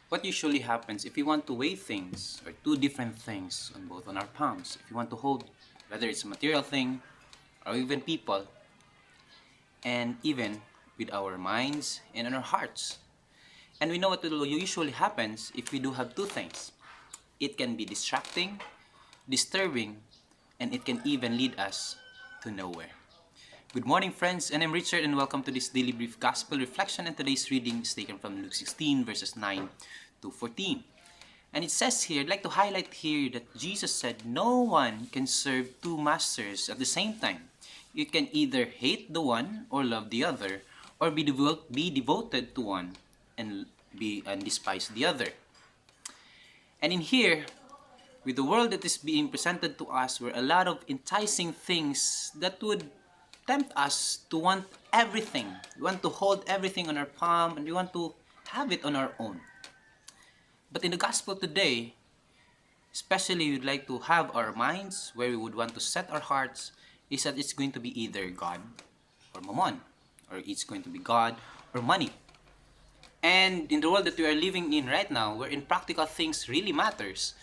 What usually happens if we want to weigh things or two different things on both on our palms, if you want to hold whether it's a material thing or even people, and even with our minds and in our hearts. And we know what will usually happens if we do have two things. It can be distracting, disturbing, and it can even lead us to nowhere. Good morning, friends, and I'm Richard, and welcome to this daily brief gospel reflection. And today's reading is taken from Luke 16, verses 9 to 14. And it says here, I'd like to highlight here that Jesus said, no one can serve two masters at the same time. You can either hate the one or love the other, or be devoted to one and despise the other. And in here, with the world that is being presented to us, were a lot of enticing things that would tempt us to want everything. We want to hold everything on our palm, and we want to have it on our own. But in the gospel today, especially we'd like to have our minds where we would want to set our hearts, is that it's going to be either God or mammon, or it's going to be God or money. And in the world that we are living in right now, wherein practical things really matters,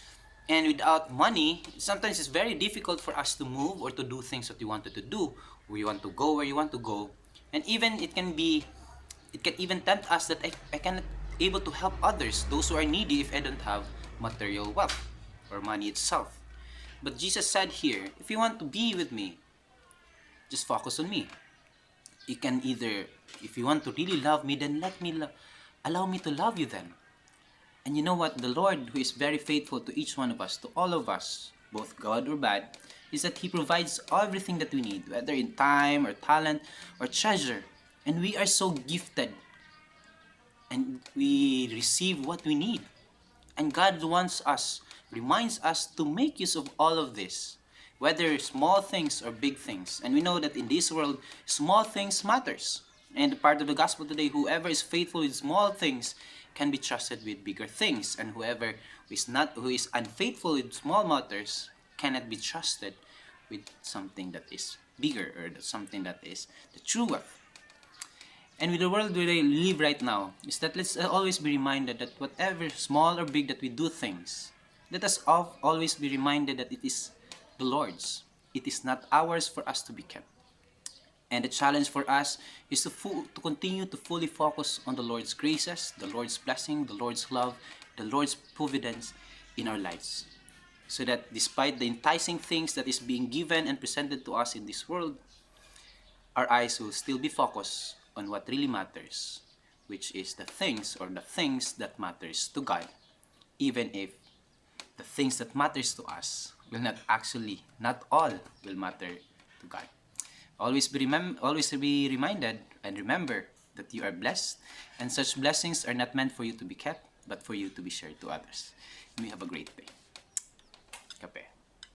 and without money, sometimes it's very difficult for us to move or to do things that we wanted to do, or you want to go where you want to go. And even it can even tempt us that I cannot able to help others, those who are needy, if I don't have material wealth or money itself. But Jesus said here, if you want to be with me, just focus on me. You can either, if you want to really love me, then allow me to love you then. And you know what? The Lord, who is very faithful to each one of us, to all of us, both good or bad, is that He provides everything that we need, whether in time or talent or treasure. And we are so gifted. And we receive what we need. And God reminds us to make use of all of this, whether small things or big things. And we know that in this world, small things matters. And the part of the gospel today, whoever is faithful with small things can be trusted with bigger things, and whoever who is unfaithful with small matters cannot be trusted with something that is bigger, or something that is the true wealth. And with the world where we live right now, is that let's always be reminded that whatever small or big that we do things, let us always be reminded that it is the Lord's. It is not ours for us to be kept. And the challenge for us is to continue to fully focus on the Lord's graces, the Lord's blessing, the Lord's love, the Lord's providence in our lives. So that despite the enticing things that is being given and presented to us in this world, our eyes will still be focused on what really matters, which is the things that matters to God, even if the things that matters to us will not all will matter to God. Always be reminded and remember that you are blessed, and such blessings are not meant for you to be kept, but for you to be shared to others. May you have a great day. Kape.